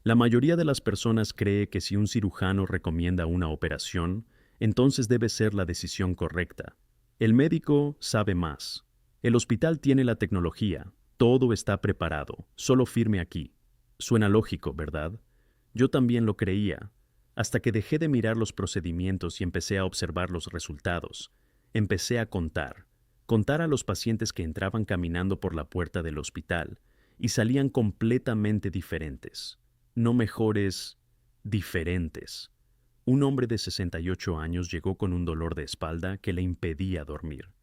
La mayoría de las personas cree que si un cirujano recomienda una operación, entonces debe ser la decisión correcta. El médico sabe más. El hospital tiene la tecnología. Todo está preparado. Solo firme aquí. Suena lógico, ¿verdad? Yo también lo creía, hasta que dejé de mirar los procedimientos y empecé a observar los resultados. Empecé a contar a los pacientes que entraban caminando por la puerta del hospital y salían completamente diferentes. No mejores, diferentes. Un hombre de 68 años llegó con un dolor de espalda que le impedía dormir.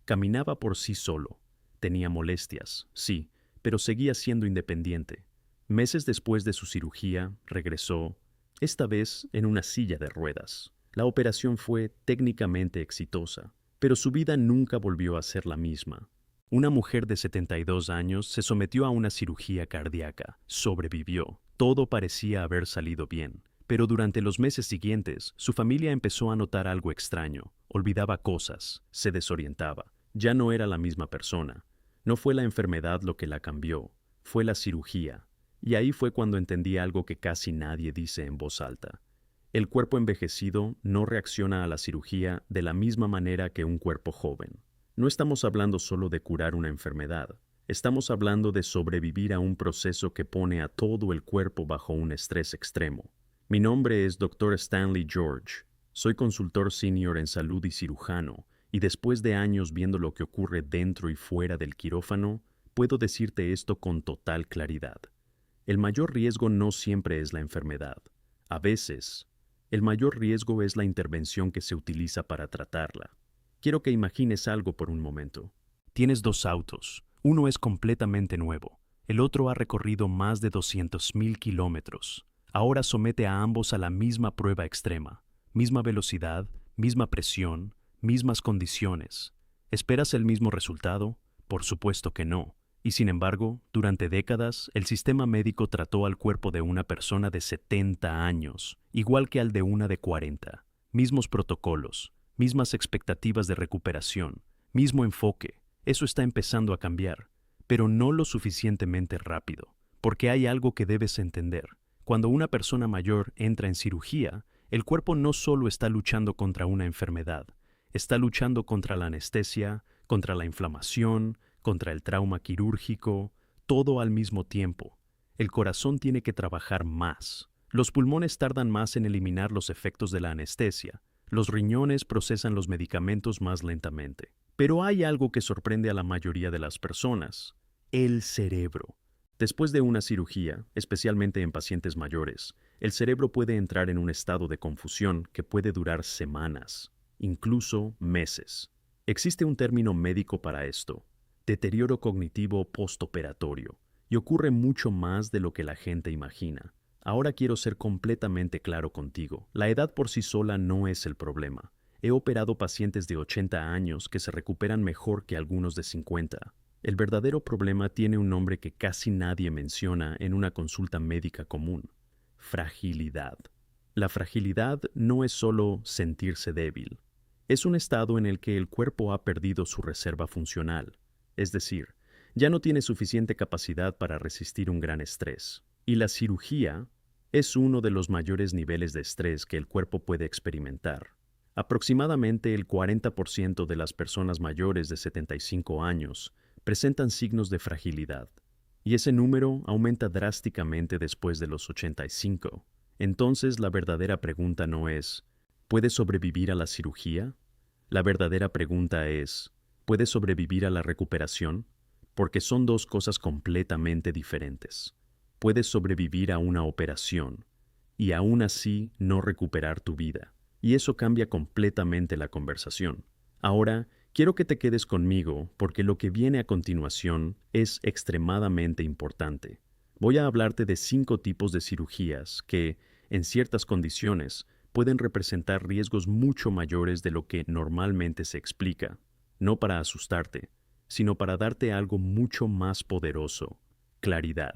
Caminaba por sí solo. Tenía molestias, sí, pero seguía siendo independiente. Meses después de su cirugía, regresó, esta vez en una silla de ruedas. La operación fue técnicamente exitosa, pero su vida nunca volvió a ser la misma. Una mujer de 72 años se sometió a una cirugía cardíaca, sobrevivió, todo parecía haber salido bien. Pero durante los meses siguientes, su familia empezó a notar algo extraño. Olvidaba cosas, se desorientaba. Ya no era la misma persona. No fue la enfermedad lo que la cambió, fue la cirugía. Y ahí fue cuando entendí algo que casi nadie dice en voz alta. El cuerpo envejecido no reacciona a la cirugía de la misma manera que un cuerpo joven. No estamos hablando solo de curar una enfermedad. Estamos hablando de sobrevivir a un proceso que pone a todo el cuerpo bajo un estrés extremo. Mi nombre es Dr. Stanley George. Soy consultor senior en salud y cirujano, y después de años viendo lo que ocurre dentro y fuera del quirófano, puedo decirte esto con total claridad. El mayor riesgo no siempre es la enfermedad. A veces, el mayor riesgo es la intervención que se utiliza para tratarla. Quiero que imagines algo por un momento. Tienes dos autos. Uno es completamente nuevo. El otro ha recorrido más de 200.000 kilómetros. Ahora somete a ambos a la misma prueba extrema. Misma velocidad, misma presión, mismas condiciones. ¿Esperas el mismo resultado? Por supuesto que no. Y sin embargo, durante décadas, el sistema médico trató al cuerpo de una persona de 70 años, igual que al de una de 40. Mismos protocolos, mismas expectativas de recuperación, mismo enfoque. Eso está empezando a cambiar, pero no lo suficientemente rápido, porque hay algo que debes entender. Cuando una persona mayor entra en cirugía, el cuerpo no solo está luchando contra una enfermedad, está luchando contra la anestesia, contra la inflamación, contra el trauma quirúrgico, todo al mismo tiempo. El corazón tiene que trabajar más. Los pulmones tardan más en eliminar los efectos de la anestesia. Los riñones procesan los medicamentos más lentamente. Pero hay algo que sorprende a la mayoría de las personas: el cerebro. Después de una cirugía, especialmente en pacientes mayores, el cerebro puede entrar en un estado de confusión que puede durar semanas, incluso meses. Existe un término médico para esto: deterioro cognitivo postoperatorio, y ocurre mucho más de lo que la gente imagina. Ahora quiero ser completamente claro contigo. La edad por sí sola no es el problema. He operado pacientes de 80 años que se recuperan mejor que algunos de 50. El verdadero problema tiene un nombre que casi nadie menciona en una consulta médica común: fragilidad. La fragilidad no es solo sentirse débil. Es un estado en el que el cuerpo ha perdido su reserva funcional. Es decir, ya no tiene suficiente capacidad para resistir un gran estrés. Y la cirugía es uno de los mayores niveles de estrés que el cuerpo puede experimentar. Aproximadamente el 40% de las personas mayores de 75 años presentan signos de fragilidad, y ese número aumenta drásticamente después de los 85. Entonces, la verdadera pregunta no es ¿puedes sobrevivir a la cirugía? La verdadera pregunta es ¿puedes sobrevivir a la recuperación? Porque son dos cosas completamente diferentes. Puedes sobrevivir a una operación y aún así no recuperar tu vida. Y eso cambia completamente la conversación. Ahora, quiero que te quedes conmigo porque lo que viene a continuación es extremadamente importante. Voy a hablarte de 5 tipos de cirugías que, en ciertas condiciones, pueden representar riesgos mucho mayores de lo que normalmente se explica. No para asustarte, sino para darte algo mucho más poderoso: claridad.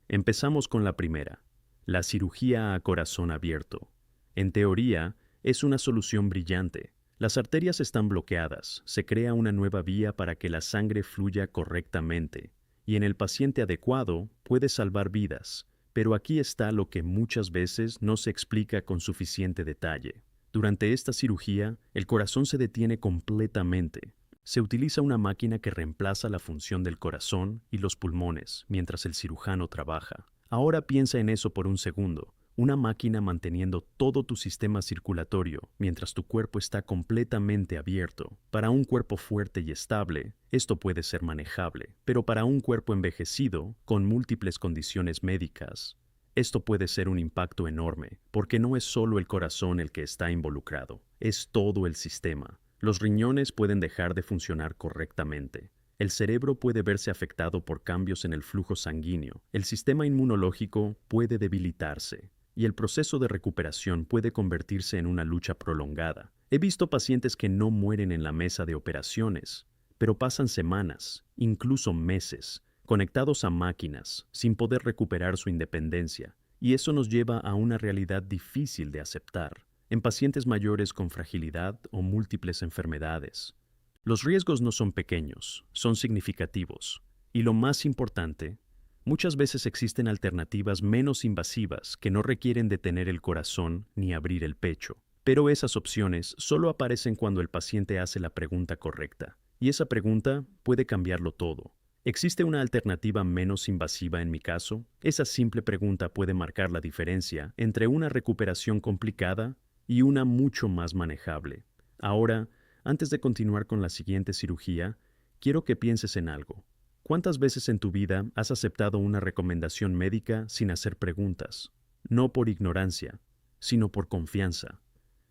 Empezamos con la primera, la cirugía a corazón abierto. En teoría, es una solución brillante. Las arterias están bloqueadas, se crea una nueva vía para que la sangre fluya correctamente, y en el paciente adecuado puede salvar vidas, Pero aquí está lo que muchas veces no se explica con suficiente detalle. Durante esta cirugía, el corazón se detiene completamente. Se utiliza una máquina que reemplaza la función del corazón y los pulmones mientras el cirujano trabaja. Ahora piensa en eso por un segundo. Una máquina manteniendo todo tu sistema circulatorio mientras tu cuerpo está completamente abierto. Para un cuerpo fuerte y estable, esto puede ser manejable, pero para un cuerpo envejecido, con múltiples condiciones médicas, esto puede ser un impacto enorme, porque no es solo el corazón el que está involucrado, es todo el sistema. Los riñones pueden dejar de funcionar correctamente. El cerebro puede verse afectado por cambios en el flujo sanguíneo. El sistema inmunológico puede debilitarse. Y el proceso de recuperación puede convertirse en una lucha prolongada. He visto pacientes que no mueren en la mesa de operaciones, pero pasan semanas, incluso meses, conectados a máquinas, sin poder recuperar su independencia. Y eso nos lleva a una realidad difícil de aceptar, en pacientes mayores con fragilidad o múltiples enfermedades. Los riesgos no son pequeños, son significativos. Y lo más importante, muchas veces existen alternativas menos invasivas que no requieren detener el corazón ni abrir el pecho. Pero esas opciones solo aparecen cuando el paciente hace la pregunta correcta. Y esa pregunta puede cambiarlo todo. ¿Existe una alternativa menos invasiva en mi caso? Esa simple pregunta puede marcar la diferencia entre una recuperación complicada y una mucho más manejable. Ahora, antes de continuar con la siguiente cirugía, quiero que pienses en algo. ¿Cuántas veces en tu vida has aceptado una recomendación médica sin hacer preguntas? No por ignorancia, sino por confianza.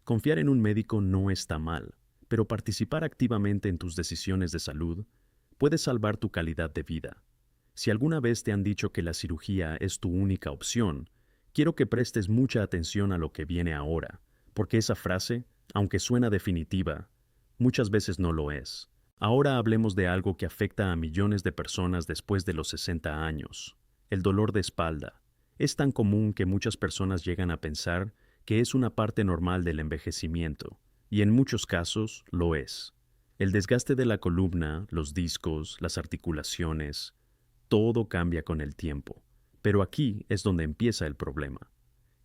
Confiar en un médico no está mal, pero participar activamente en tus decisiones de salud puede salvar tu calidad de vida. Si alguna vez te han dicho que la cirugía es tu única opción, quiero que prestes mucha atención a lo que viene ahora, porque esa frase, aunque suena definitiva, muchas veces no lo es. Ahora hablemos de algo que afecta a millones de personas después de los 60 años. El dolor de espalda. Es tan común que muchas personas llegan a pensar que es una parte normal del envejecimiento, y en muchos casos lo es. El desgaste de la columna, los discos, las articulaciones, todo cambia con el tiempo. Pero aquí es donde empieza el problema.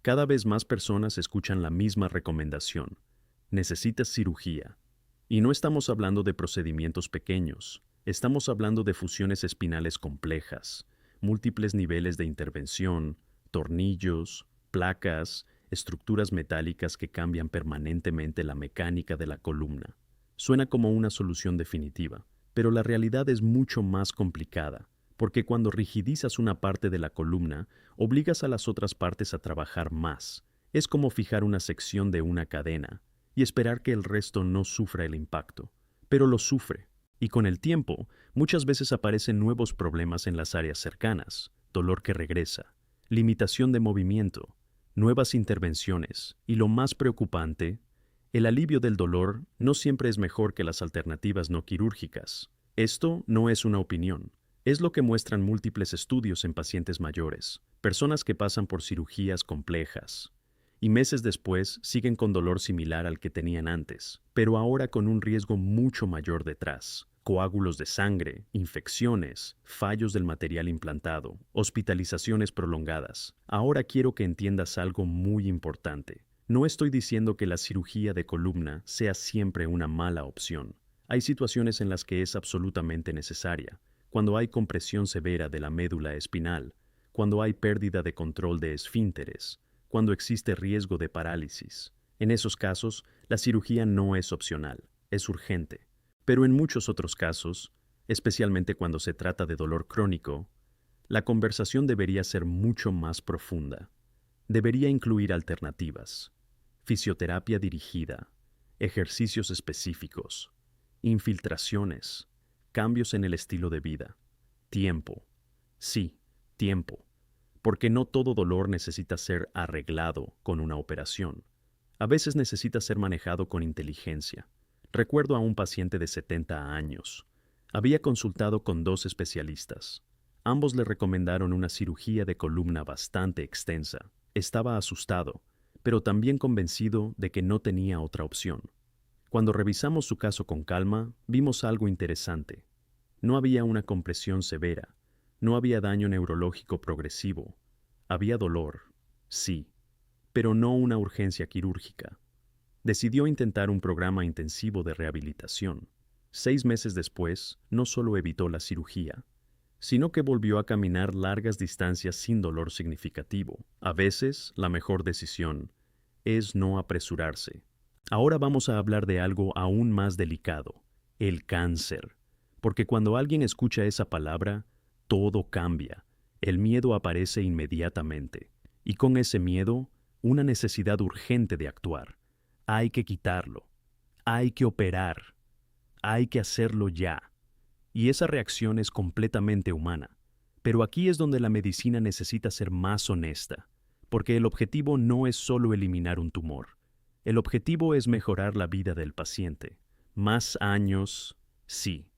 Cada vez más personas escuchan la misma recomendación. Necesitas cirugía. Y no estamos hablando de procedimientos pequeños, estamos hablando de fusiones espinales complejas, múltiples niveles de intervención, tornillos, placas, estructuras metálicas que cambian permanentemente la mecánica de la columna. Suena como una solución definitiva, pero la realidad es mucho más complicada, porque cuando rigidizas una parte de la columna, obligas a las otras partes a trabajar más. Es como fijar una sección de una cadena y esperar que el resto no sufra el impacto, pero lo sufre. Y con el tiempo, muchas veces aparecen nuevos problemas en las áreas cercanas, dolor que regresa, limitación de movimiento, nuevas intervenciones y lo más preocupante, el alivio del dolor no siempre es mejor que las alternativas no quirúrgicas. Esto no es una opinión, es lo que muestran múltiples estudios en pacientes mayores, personas que pasan por cirugías complejas, y meses después siguen con dolor similar al que tenían antes, pero ahora con un riesgo mucho mayor detrás. Coágulos de sangre, infecciones, fallos del material implantado, hospitalizaciones prolongadas. Ahora quiero que entiendas algo muy importante. No estoy diciendo que la cirugía de columna sea siempre una mala opción. Hay situaciones en las que es absolutamente necesaria, cuando hay compresión severa de la médula espinal, cuando hay pérdida de control de esfínteres, cuando existe riesgo de parálisis. En esos casos, la cirugía no es opcional, es urgente. Pero en muchos otros casos, especialmente cuando se trata de dolor crónico, la conversación debería ser mucho más profunda. Debería incluir alternativas, fisioterapia dirigida, ejercicios específicos, infiltraciones, cambios en el estilo de vida, tiempo. Sí, tiempo. Porque no todo dolor necesita ser arreglado con una operación. A veces necesita ser manejado con inteligencia. Recuerdo a un paciente de 70 años. Había consultado con 2 especialistas. Ambos le recomendaron una cirugía de columna bastante extensa. Estaba asustado, pero también convencido de que no tenía otra opción. Cuando revisamos su caso con calma, vimos algo interesante. No había una compresión severa, no había daño neurológico progresivo, Había dolor, sí, pero no una urgencia quirúrgica. Decidió intentar un programa intensivo de rehabilitación. 6 meses después, no solo evitó la cirugía, sino que volvió a caminar largas distancias sin dolor significativo. A veces, la mejor decisión es no apresurarse. Ahora vamos a hablar de algo aún más delicado, el cáncer. Porque cuando alguien escucha esa palabra, todo cambia. El miedo aparece inmediatamente. Y con ese miedo, una necesidad urgente de actuar. Hay que quitarlo. Hay que operar. Hay que hacerlo ya. Y esa reacción es completamente humana. Pero aquí es donde la medicina necesita ser más honesta, porque el objetivo no es solo eliminar un tumor. El objetivo es mejorar la vida del paciente. Más años, sí,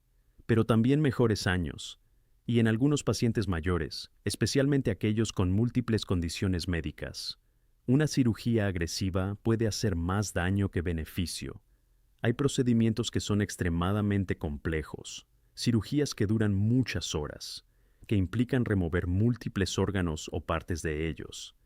pero también mejores años. Y en algunos pacientes mayores, especialmente aquellos con múltiples condiciones médicas, una cirugía agresiva puede hacer más daño que beneficio. Hay procedimientos que son extremadamente complejos, cirugías que duran muchas horas, que implican remover múltiples órganos o partes de ellos,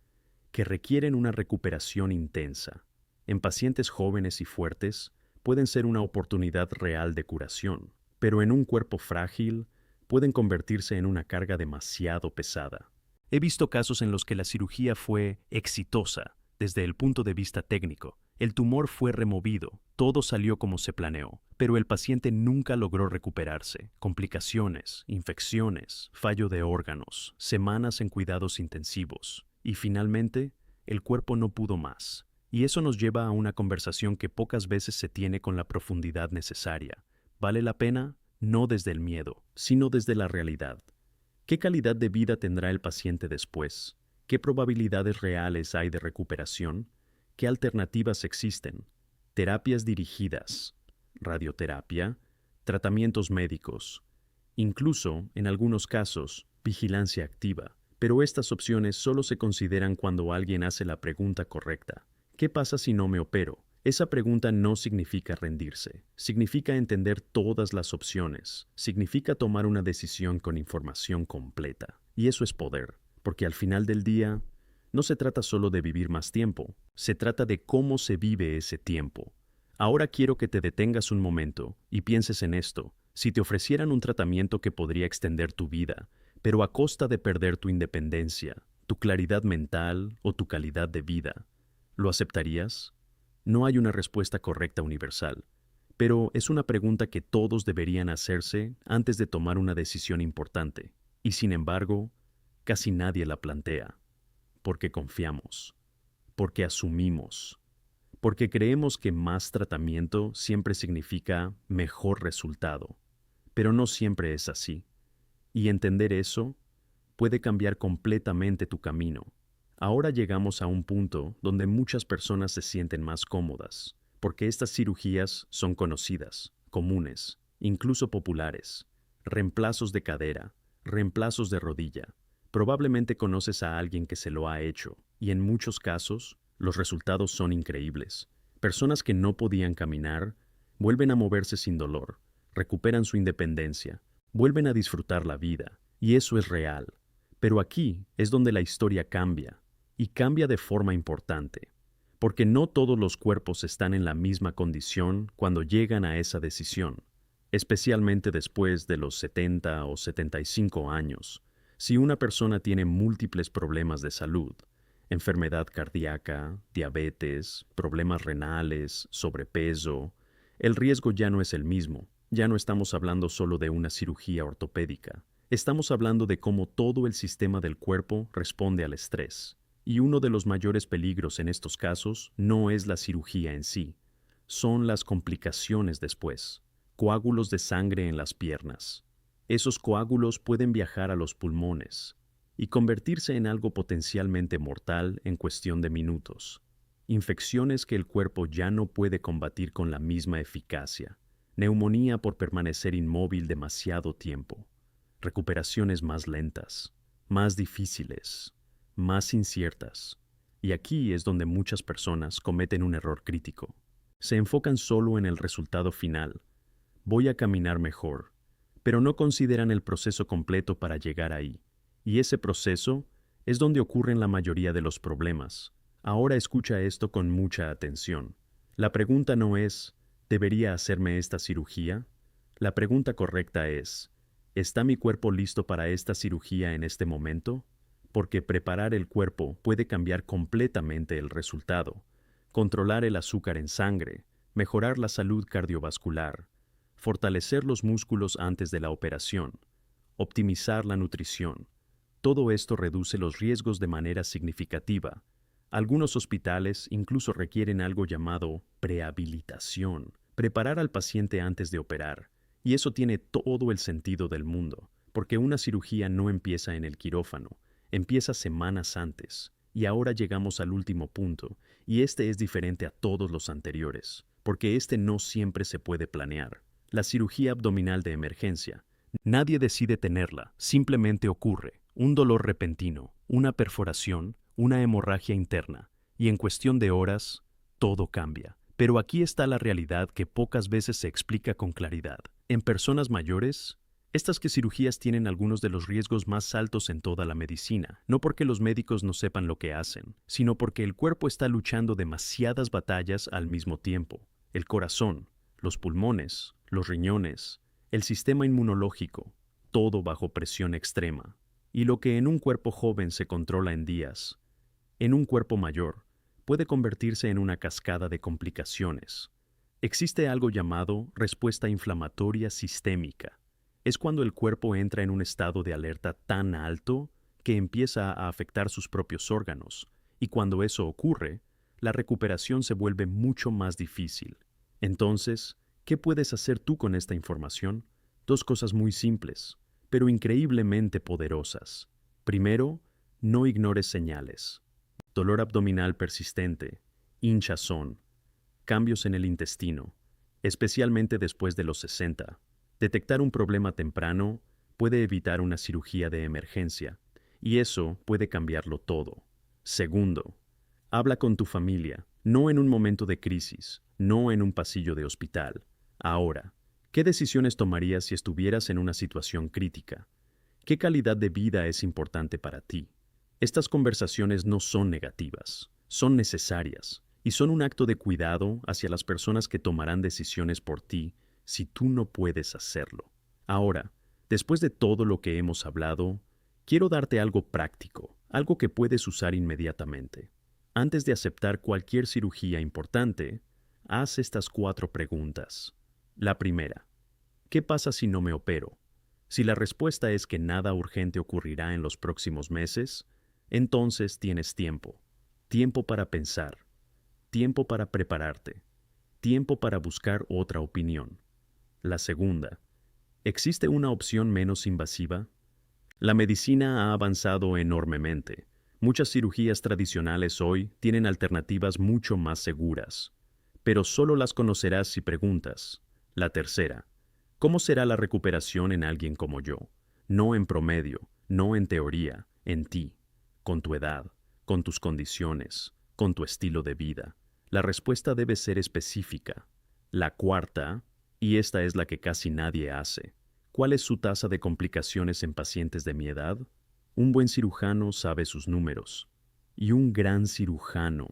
que requieren una recuperación intensa. En pacientes jóvenes y fuertes pueden ser una oportunidad real de curación, pero en un cuerpo frágil pueden convertirse en una carga demasiado pesada. He visto casos en los que la cirugía fue exitosa desde el punto de vista técnico. El tumor fue removido, todo salió como se planeó, pero el paciente nunca logró recuperarse. Complicaciones, infecciones, fallo de órganos, semanas en cuidados intensivos. Y finalmente, el cuerpo no pudo más. Y eso nos lleva a una conversación que pocas veces se tiene con la profundidad necesaria. ¿Vale la pena? No desde el miedo, sino desde la realidad. ¿Qué calidad de vida tendrá el paciente después? ¿Qué probabilidades reales hay de recuperación? ¿Qué alternativas existen? Terapias dirigidas, radioterapia, tratamientos médicos, incluso, en algunos casos, vigilancia activa. Pero estas opciones solo se consideran cuando alguien hace la pregunta correcta. ¿Qué pasa si no me opero? Esa pregunta no significa rendirse, significa entender todas las opciones, significa tomar una decisión con información completa. Y eso es poder, porque al final del día, no se trata solo de vivir más tiempo, se trata de cómo se vive ese tiempo. Ahora quiero que te detengas un momento y pienses en esto. Si te ofrecieran un tratamiento que podría extender tu vida, pero a costa de perder tu independencia, tu claridad mental o tu calidad de vida, ¿lo aceptarías? No hay una respuesta correcta universal, pero es una pregunta que todos deberían hacerse antes de tomar una decisión importante, y sin embargo, casi nadie la plantea, porque confiamos, porque asumimos, porque creemos que más tratamiento siempre significa mejor resultado, pero no siempre es así, y entender eso puede cambiar completamente tu camino. Ahora llegamos a un punto donde muchas personas se sienten más cómodas, porque estas cirugías son conocidas, comunes, incluso populares. Reemplazos de cadera, reemplazos de rodilla. Probablemente conoces a alguien que se lo ha hecho, y en muchos casos, los resultados son increíbles. Personas que no podían caminar, vuelven a moverse sin dolor, recuperan su independencia, vuelven a disfrutar la vida, y eso es real. Pero aquí es donde la historia cambia. Y cambia de forma importante, porque no todos los cuerpos están en la misma condición cuando llegan a esa decisión, especialmente después de los 70 o 75 años. Si una persona tiene múltiples problemas de salud, enfermedad cardíaca, diabetes, problemas renales, sobrepeso, el riesgo ya no es el mismo. Ya no estamos hablando solo de una cirugía ortopédica. Estamos hablando de cómo todo el sistema del cuerpo responde al estrés. Y uno de los mayores peligros en estos casos no es la cirugía en sí, son las complicaciones después, coágulos de sangre en las piernas. Esos coágulos pueden viajar a los pulmones y convertirse en algo potencialmente mortal en cuestión de minutos. Infecciones que el cuerpo ya no puede combatir con la misma eficacia. Neumonía por permanecer inmóvil demasiado tiempo. Recuperaciones más lentas, más difíciles, más inciertas. Y aquí es donde muchas personas cometen un error crítico. Se enfocan solo en el resultado final. Voy a caminar mejor, pero no consideran el proceso completo para llegar ahí. Y ese proceso Es donde ocurren la mayoría de los problemas. Ahora escucha esto con mucha atención. La pregunta no es, ¿debería hacerme esta cirugía? La pregunta correcta es, ¿está mi cuerpo listo para esta cirugía en este momento? Porque preparar el cuerpo puede cambiar completamente el resultado. Controlar el azúcar en sangre, mejorar la salud cardiovascular, fortalecer los músculos antes de la operación, optimizar la nutrición. Todo esto reduce los riesgos de manera significativa. Algunos hospitales incluso requieren algo llamado prehabilitación, preparar al paciente antes de operar. Y eso tiene todo el sentido del mundo, porque una cirugía no empieza en el quirófano, empieza semanas antes. Y ahora llegamos al último punto, y este es diferente a todos los anteriores, porque este no siempre se puede planear. La cirugía abdominal de emergencia. Nadie decide tenerla, simplemente ocurre. Un dolor repentino, una perforación, una hemorragia interna, y en cuestión de horas, todo cambia. Pero aquí está la realidad que pocas veces se explica con claridad. En personas mayores, estas cirugías tienen algunos de los riesgos más altos en toda la medicina, no porque los médicos no sepan lo que hacen, sino porque el cuerpo está luchando demasiadas batallas al mismo tiempo. El corazón, los pulmones, los riñones, el sistema inmunológico, todo bajo presión extrema. Y lo que en un cuerpo joven se controla en días, en un cuerpo mayor, puede convertirse en una cascada de complicaciones. Existe algo llamado respuesta inflamatoria sistémica. Es cuando el cuerpo entra en un estado de alerta tan alto que empieza a afectar sus propios órganos, y cuando eso ocurre, la recuperación se vuelve mucho más difícil. Entonces, ¿qué puedes hacer tú con esta información? Dos cosas muy simples, pero increíblemente poderosas. Primero, no ignores señales. Dolor abdominal persistente, hinchazón, cambios en el intestino, especialmente después de los 60. Detectar un problema temprano puede evitar una cirugía de emergencia, y eso puede cambiarlo todo. Segundo, habla con tu familia, no en un momento de crisis, no en un pasillo de hospital. Ahora, ¿qué decisiones tomarías si estuvieras en una situación crítica? ¿Qué calidad de vida es importante para ti? Estas conversaciones no son negativas, son necesarias, y son un acto de cuidado hacia las personas que tomarán decisiones por ti si tú no puedes hacerlo. Ahora, después de todo lo que hemos hablado, quiero darte algo práctico, algo que puedes usar inmediatamente. Antes de aceptar cualquier cirugía importante, haz estas 4 preguntas. La primera, ¿qué pasa si no me opero? Si la respuesta es que nada urgente ocurrirá en los próximos meses, entonces tienes tiempo. Tiempo para pensar, tiempo para prepararte, tiempo para buscar otra opinión. La segunda, ¿existe una opción menos invasiva? La medicina ha avanzado enormemente. Muchas cirugías tradicionales hoy tienen alternativas mucho más seguras, pero solo las conocerás si preguntas. La tercera, ¿cómo será la recuperación en alguien como yo? No en promedio, no en teoría, en ti, con tu edad, con tus condiciones, con tu estilo de vida. La respuesta debe ser específica. La cuarta, y esta es la que casi nadie hace, ¿cuál es su tasa de complicaciones en pacientes de mi edad? Un buen cirujano sabe sus números, y un gran cirujano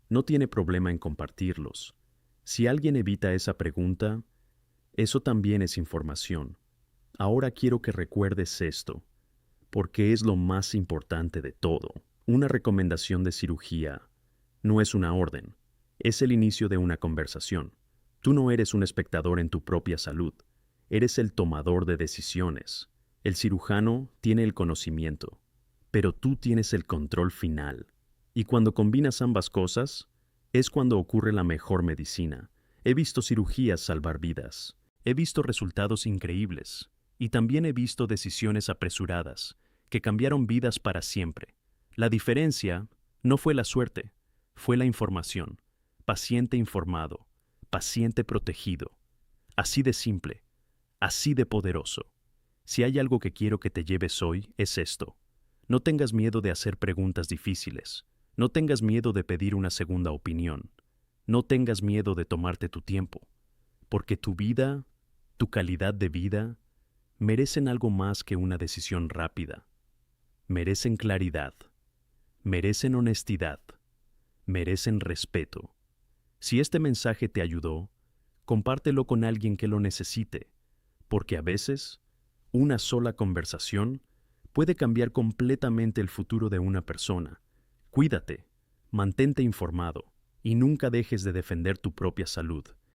no tiene problema en compartirlos. Si alguien evita esa pregunta, eso también es información. Ahora quiero que recuerdes esto, porque es lo más importante de todo. Una recomendación de cirugía no es una orden, es el inicio de una conversación. Tú no eres un espectador en tu propia salud, eres el tomador de decisiones. El cirujano tiene el conocimiento, pero tú tienes el control final. Y cuando combinas ambas cosas, es cuando ocurre la mejor medicina. He visto cirugías salvar vidas, he visto resultados increíbles, y también he visto decisiones apresuradas que cambiaron vidas para siempre. La diferencia no fue la suerte, fue la información. Paciente informado, paciente protegido. Así de simple, así de poderoso. Si hay algo que quiero que te lleves hoy, es esto. No tengas miedo de hacer preguntas difíciles. No tengas miedo de pedir una segunda opinión. No tengas miedo de tomarte tu tiempo. Porque tu vida, tu calidad de vida, merecen algo más que una decisión rápida. merecen claridad, merecen honestidad, merecen respeto. Si este mensaje te ayudó, compártelo con alguien que lo necesite, porque a veces, una sola conversación puede cambiar completamente el futuro de una persona. Cuídate, mantente informado y nunca dejes de defender tu propia salud.